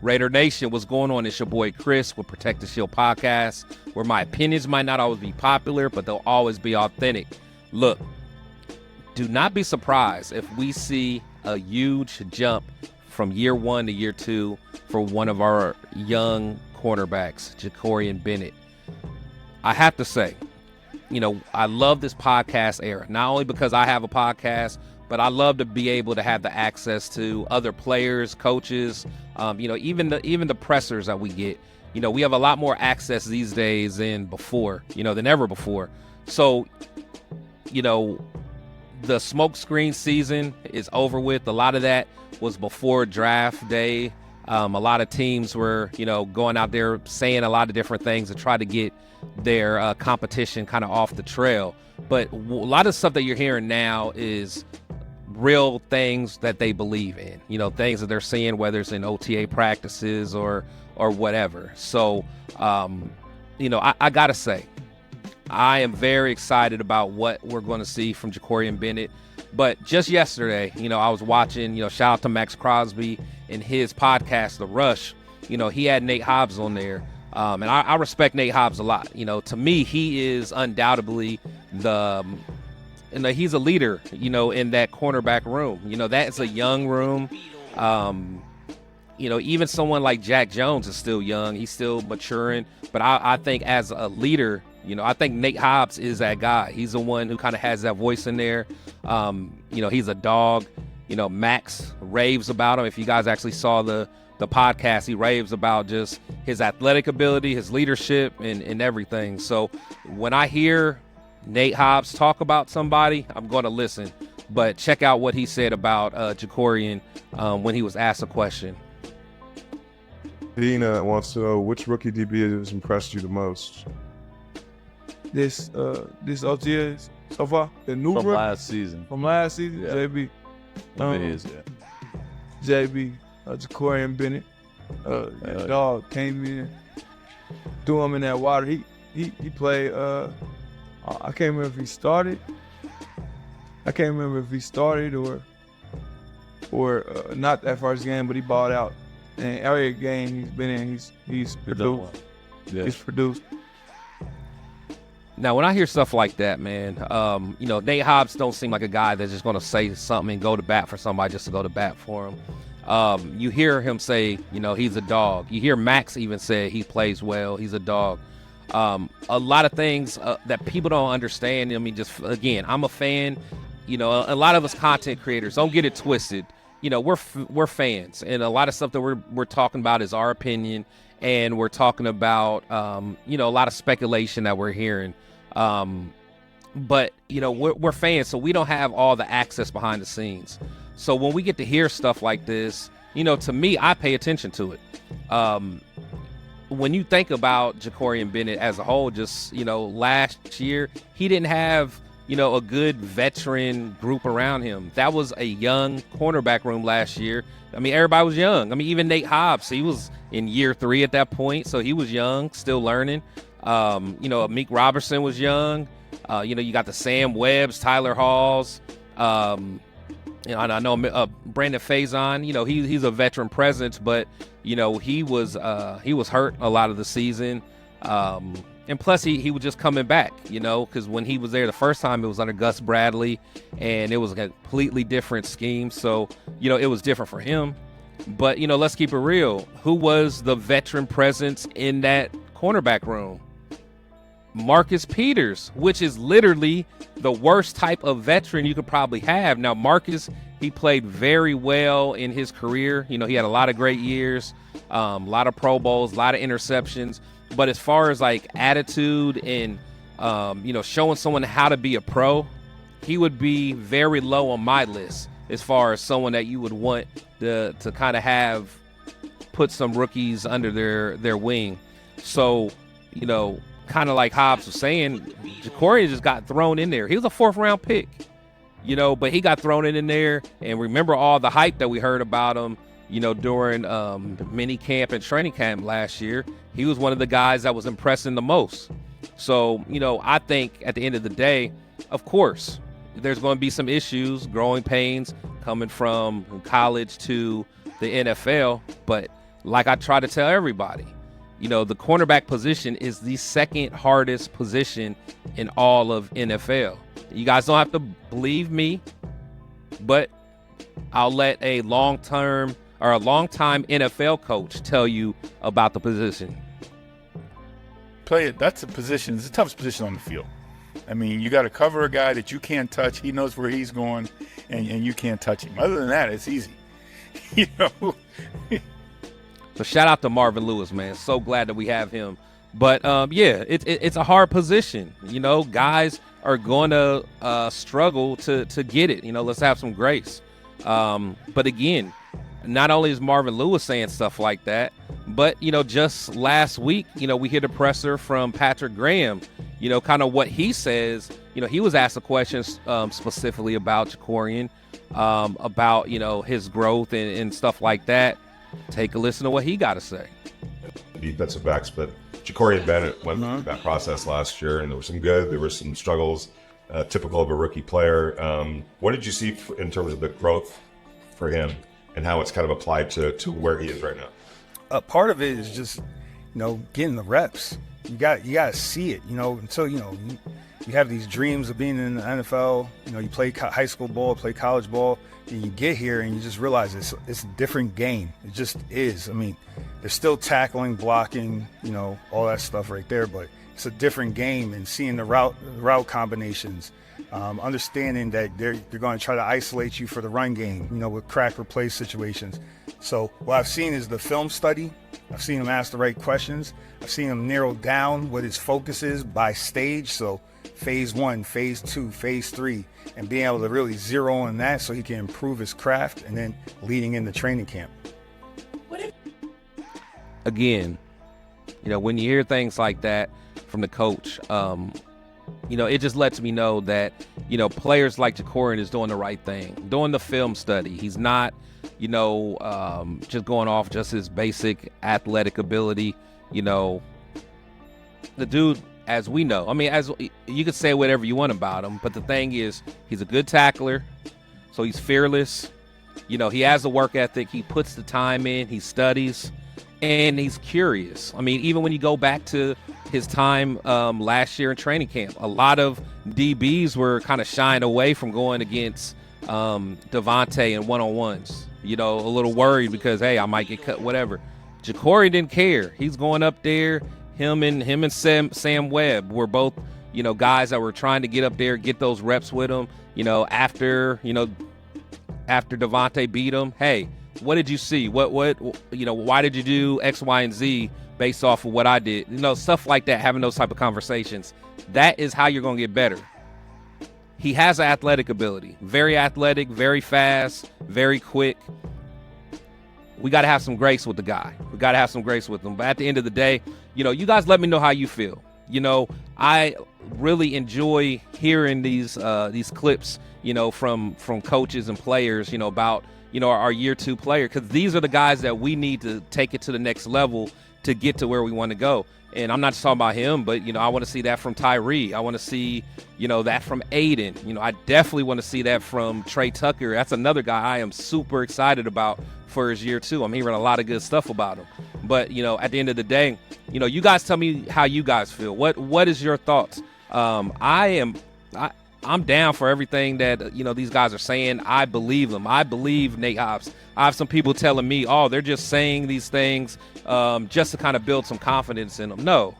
Raider Nation, what's going on? It's your boy Chris with Protect the Shield podcast, where my opinions might not always be popular, but they'll always be authentic. Look, do not be surprised if we see a huge jump from year one to year two for one of our young cornerbacks, Jakorian Bennett. I have to say, I love this podcast era, not only because I have a podcast, but I love to be able to have the access to other players, coaches, even the pressers that we get. We have a lot more access these days than ever before. So, the smoke screen season is over with. A lot of that was before draft day. A lot of teams were, going out there saying a lot of different things to try to get their competition kind of off the trail. But a lot of stuff that you're hearing now is real things that they believe in, things that they're seeing, whether it's in OTA practices or whatever. So, I got to say, I am very excited about what we're going to see from Jakorian Bennett. But just yesterday, I was watching, shout out to Max Crosby and his podcast, The Rush. He had Nate Hobbs on there. And I respect Nate Hobbs a lot. To me, he is undoubtedly he's a leader, in that cornerback room. That's a young room. Even someone like Jack Jones is still young. He's still maturing. But I think as a leader, I think Nate Hobbs is that guy. He's the one who kind of has that voice in there. He's a dog. Max raves about him. If you guys actually saw the podcast, he raves about just his athletic ability, his leadership, and everything. So when I hear Nate Hobbs talk about somebody, I'm going to listen. But check out what he said about Jakorian when he was asked a question. Dina wants to know which rookie DB has impressed you the most. This OTAs so far, the new from rookie? last season. From last season, Yeah. JB. JB, Jakorian Bennett, dog came in, threw him in that water. He played. I can't remember if he started. or not that first game, but he balled out. And every game he's been in, he's produced. Yeah. He's produced. Now, when I hear stuff like that, man, Nate Hobbs don't seem like a guy that's just going to say something and go to bat for somebody just to go to bat for him. You hear him say, he's a dog. You hear Max even say he plays well. He's a dog. A lot of things that people don't understand. I mean, again, I'm a fan. A lot of us content creators, don't get it twisted. We're fans, and a lot of stuff that we're talking about is our opinion, and we're talking about a lot of speculation that we're hearing. But we're fans, so we don't have all the access behind the scenes. So when we get to hear stuff like this, to me, I pay attention to it. When you think about Jakorian Bennett as a whole, just last year he didn't have a good veteran group around him. That was a young cornerback room last year. I mean, everybody was young. I mean, even Nate Hobbs, he was in year 3 at that point, so he was young, still learning. Meek Robertson was young. You got the Sam Webbs, Tyler Halls. I know Brandon Faison. He's a veteran presence, but he was hurt a lot of the season. And plus, he was just coming back, because when he was there the first time, it was under Gus Bradley, and it was a completely different scheme. So, it was different for him. But, let's keep it real. Who was the veteran presence in that cornerback room? Marcus Peters, which is literally the worst type of veteran you could probably have. Now, Marcus, he played very well in his career. He had a lot of great years, a lot of Pro Bowls, a lot of interceptions. But as far as like attitude and, showing someone how to be a pro, he would be very low on my list as far as someone that you would want to kind of have put some rookies under their wing. So, kind of like Hobbs was saying, Jakorian just got thrown in there. He was a 4th-round pick, but he got thrown in there. And remember all the hype that we heard about him, during mini camp and training camp last year. He was one of the guys that was impressing the most. So, I think at the end of the day, of course, there's going to be some issues, growing pains coming from college to the NFL. But, like I try to tell everybody, the cornerback position is the second hardest position in all of NFL. You guys don't have to believe me, but I'll let a long-time NFL coach tell you about the position. That's a position. It's the toughest position on the field. I mean, you got to cover a guy that you can't touch. He knows where he's going, and you can't touch him. Other than that, it's easy. So shout out to Marvin Lewis, man. So glad that we have him. But it's a hard position. Guys are going to struggle to get it. Let's have some grace. But again, not only is Marvin Lewis saying stuff like that, but just last week, we hear the presser from Patrick Graham. Kind of what he says. He was asked a question specifically about Jakorian, about his growth and stuff like that. Take a listen to what he got to say. Defensive backs, but Jakorian Bennett went through that process last year, and there was some good, there were some struggles, typical of a rookie player. What did you see in terms of the growth for him and how it's kind of applied to where he is right now? Part of it is just, getting the reps. You got to see it, until, you have these dreams of being in the NFL, you play high school ball, play college ball, and you get here and you just realize it's a different game. It just is. I mean, there's still tackling, blocking, all that stuff right there, but it's a different game, and seeing the route combinations, understanding that they're going to try to isolate you for the run game, with crack replace situations. So what I've seen is the film study. I've seen him ask the right questions. I've seen him narrow down what his focus is by stage. So phase 1, phase 2, phase 3, and being able to really zero on that so he can improve his craft, and then leading into training camp. Again, when you hear things like that from the coach, it just lets me know that, players like Jakorian is doing the right thing, doing the film study. He's not, just going off just his basic athletic ability. The dude, as we know, as you could say whatever you want about him, but the thing is, he's a good tackler, so he's fearless. He has a work ethic. He puts the time in. He studies, and he's curious. Even when you go back to his time last year in training camp, a lot of DBs were kind of shying away from going against Devontae in one-on-ones. A little worried because, hey, I might get cut, whatever. Jakorian didn't care. He's going up there. Him and Sam Webb were both, guys that were trying to get up there, get those reps with him. After Devontae beat him, hey, what did you see? What why did you do X, Y, and Z based off of what I did? Stuff like that, having those type of conversations. That is how you're going to get better. He has an athletic ability. Very athletic, very fast, very quick. We got to have some grace with the guy. We got to have some grace with him. But at the end of the day, you guys let me know how you feel. I really enjoy hearing these clips, from coaches and players, about, our year 2 player, because these are the guys that we need to take it to the next level to get to where we want to go. And I'm not just talking about him, but, I want to see that from Tyree. I want to see, that from Aiden. I definitely want to see that from Trey Tucker. That's another guy I am super excited about for his year 2. I'm hearing a lot of good stuff about him. But, at the end of the day, you guys tell me how you guys feel. What is your thoughts? I'm down for everything that, these guys are saying. I believe them. I believe Nate Hobbs. I have some people telling me, they're just saying these things just to kind of build some confidence in them. No,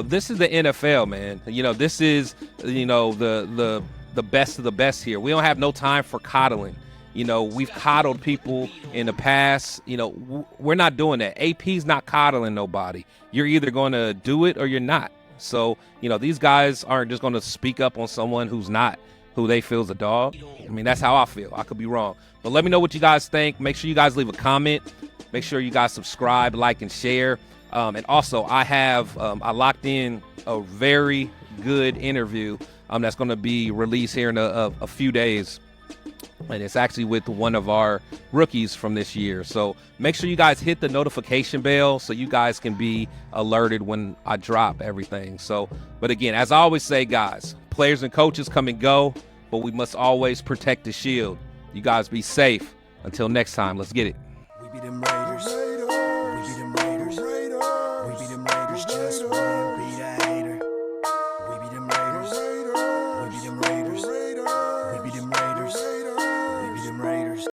this is the NFL, man. This is, the best of the best here. We don't have no time for coddling. We've coddled people in the past. We're not doing that. AP's not coddling nobody. You're either going to do it or you're not. So, these guys aren't just going to speak up on someone who they feel is a dog. That's how I feel. I could be wrong. But let me know what you guys think. Make sure you guys leave a comment. Make sure you guys subscribe, like, and share. And also, I locked in a very good interview that's going to be released here in a few days. And it's actually with one of our rookies from this year. So make sure you guys hit the notification bell so you guys can be alerted when I drop everything. But again, as I always say, guys, players and coaches come and go, but we must always protect the shield. You guys be safe. Until next time, let's get it.